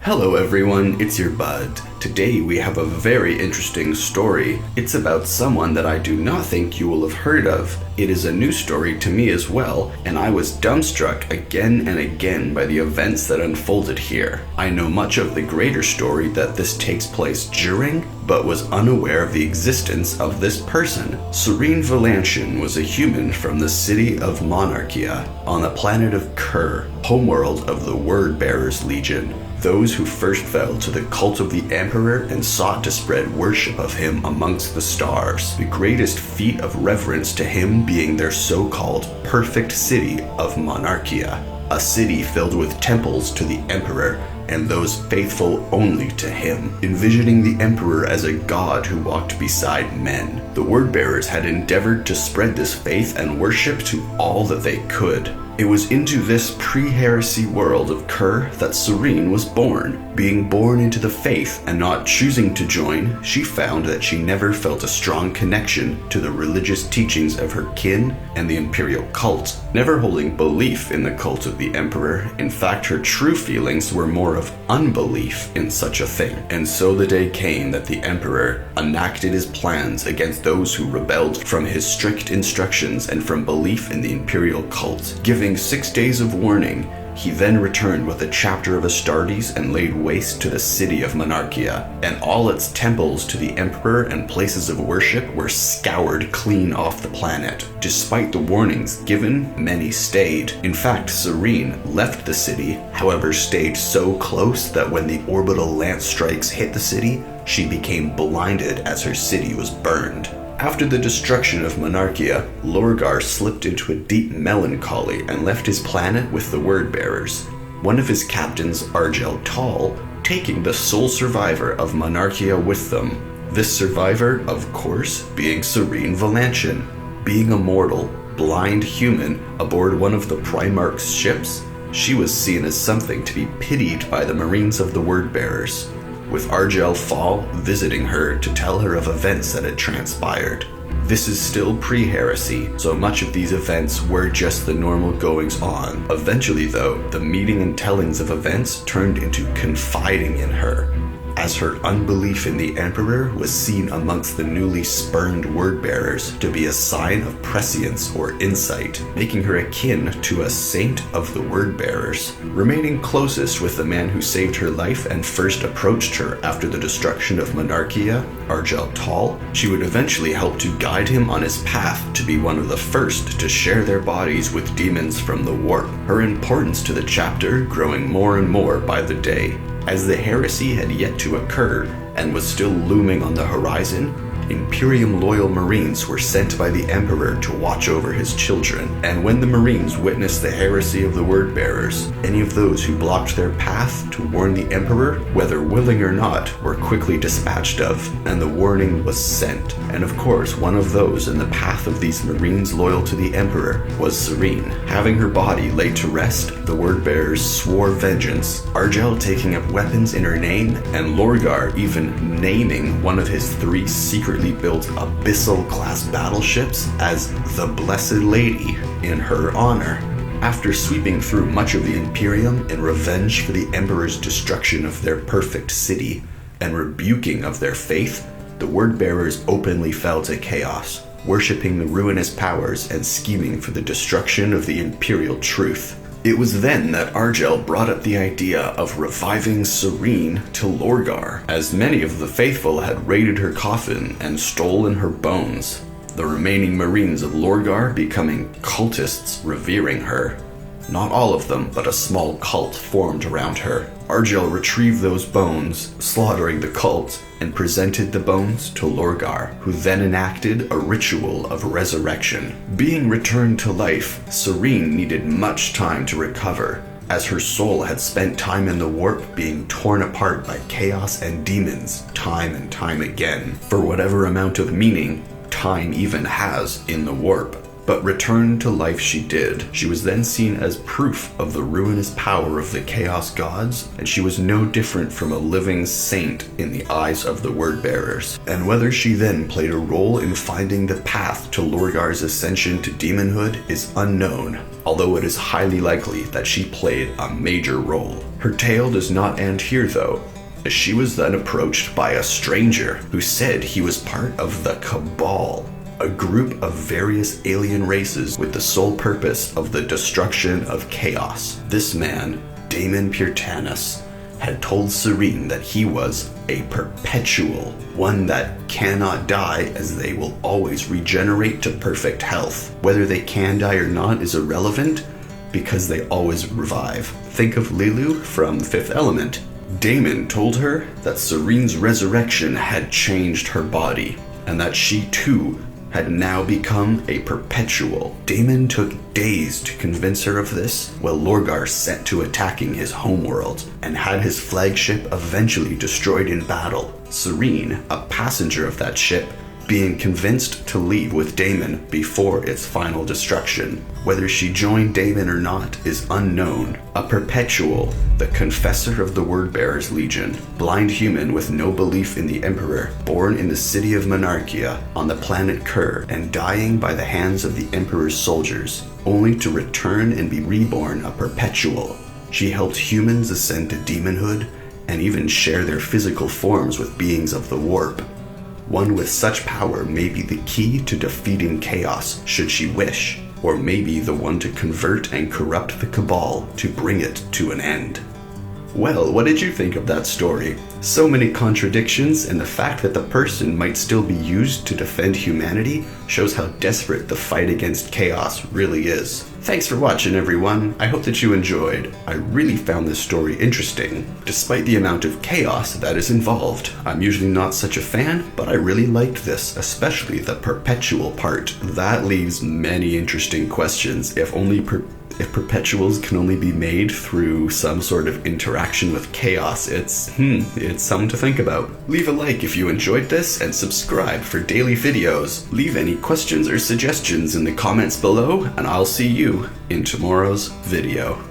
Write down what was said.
Hello everyone, it's your bud. Today we have a very interesting story. It's about someone that I do not think you will have heard of. It is a new story to me as well, and I was dumbstruck again and again by the events that unfolded here. I know much of the greater story that this takes place during, but was unaware of the existence of this person. Cyrene Valantion was a human from the city of Monarchia, on the planet of Kur, homeworld of the Word-Bearers Legion. Those who first fell to the cult of the Emperor and sought to spread worship of him amongst the stars, the greatest feat of reverence to him being their so-called perfect city of Monarchia, a city filled with temples to the Emperor and those faithful only to him, envisioning the Emperor as a god who walked beside men. The Word-Bearers had endeavored to spread this faith and worship to all that they could. It was into this pre-heresy world of Kur that Cyrene was born. Being born into the faith and not choosing to join, she found that she never felt a strong connection to the religious teachings of her kin and the imperial cult, never holding belief in the cult of the Emperor. In fact, her true feelings were more of unbelief in such a thing. And so the day came that the Emperor enacted his plans against those who rebelled from his strict instructions and from belief in the imperial cult. Giving 6 days of warning, he then returned with a chapter of Astartes and laid waste to the city of Monarchia, and all its temples to the Emperor and places of worship were scoured clean off the planet. Despite the warnings given, many stayed. In fact, Cyrene left the city, however stayed so close that when the orbital lance strikes hit the city, she became blinded as her city was burned. After the destruction of Monarchia, Lorgar slipped into a deep melancholy and left his planet with the Word-Bearers. One of his captains, Agel Tal, taking the sole survivor of Monarchia with them. This survivor, of course, being Cyrene Valantion. Being a mortal, blind human aboard one of the Primarch's ships, she was seen as something to be pitied by the Marines of the Word-Bearers, with Agel Tal visiting her to tell her of events that had transpired. This is still pre-heresy, so much of these events were just the normal goings-on. Eventually though, the meeting and tellings of events turned into confiding in her, as her unbelief in the Emperor was seen amongst the newly spurned Word-Bearers to be a sign of prescience or insight, making her akin to a saint of the Word-Bearers. Remaining closest with the man who saved her life and first approached her after the destruction of Monarchia, Agel Tal, she would eventually help to guide him on his path to be one of the first to share their bodies with demons from the warp, her importance to the chapter growing more and more by the day. As the heresy had yet to occur and was still looming on the horizon, Imperium-loyal Marines were sent by the Emperor to watch over his children, and when the Marines witnessed the heresy of the Word-Bearers, any of those who blocked their path to warn the Emperor, whether willing or not, were quickly dispatched of, and the warning was sent. And of course, one of those in the path of these Marines loyal to the Emperor was Cyrene. Having her body laid to rest, the Word-Bearers swore vengeance, Agel taking up weapons in her name, and Lorgar even naming one of his 3 secretly built abyssal-class battleships as the Blessed Lady in her honor. After sweeping through much of the Imperium in revenge for the Emperor's destruction of their perfect city and rebuking of their faith, the Word-Bearers openly fell to chaos, worshipping the ruinous powers and scheming for the destruction of the Imperial truth. It was then that Agel brought up the idea of reviving Cyrene to Lorgar, as many of the faithful had raided her coffin and stolen her bones, the remaining Marines of Lorgar becoming cultists revering her. Not all of them, but a small cult formed around her. Agel retrieved those bones, slaughtering the cult, and presented the bones to Lorgar, who then enacted a ritual of resurrection. Being returned to life, Cyrene needed much time to recover, as her soul had spent time in the warp being torn apart by chaos and demons time and time again, for whatever amount of meaning time even has in the warp. but return to life she did. She was then seen as proof of the ruinous power of the Chaos Gods, and she was no different from a living saint in the eyes of the Word-Bearers. And whether she then played a role in finding the path to Lorgar's ascension to demonhood is unknown, although it is highly likely that she played a major role. Her tale does not end here though, as she was then approached by a stranger who said he was part of the Cabal, a group of various alien races with the sole purpose of the destruction of chaos. This man, Damon Purtanus, had told Cyrene that he was a perpetual, one that cannot die as they will always regenerate to perfect health. Whether they can die or not is irrelevant because they always revive. Think of Lilu from Fifth Element. Damon told her that Cyrene's resurrection had changed her body and that she too had now become a perpetual. Damon took days to convince her of this, while Lorgar set to attacking his homeworld and had his flagship eventually destroyed in battle. Cyrene, a passenger of that ship, being convinced to leave with Damon before its final destruction. Whether she joined Damon or not is unknown. A perpetual, the Confessor of the Word-Bearers Legion, blind human with no belief in the Emperor, born in the city of Monarchia on the planet Kerr and dying by the hands of the Emperor's soldiers, only to return and be reborn a perpetual. She helped humans ascend to demonhood and even share their physical forms with beings of the warp. One with such power may be the key to defeating chaos should she wish, or maybe the one to convert and corrupt the Cabal to bring it to an end. Well, what did you think of that story? So many contradictions, and the fact that the person might still be used to defend humanity shows how desperate the fight against chaos really is. Thanks for watching, everyone. I hope that you enjoyed. I really found this story interesting, despite the amount of chaos that is involved. I'm usually not such a fan, but I really liked this, especially the perpetual part. That leaves many interesting questions. If perpetuals can only be made through some sort of interaction with chaos, it's something to think about. Leave a like if you enjoyed this and subscribe for daily videos. Leave any questions or suggestions in the comments below, and I'll see you in tomorrow's video.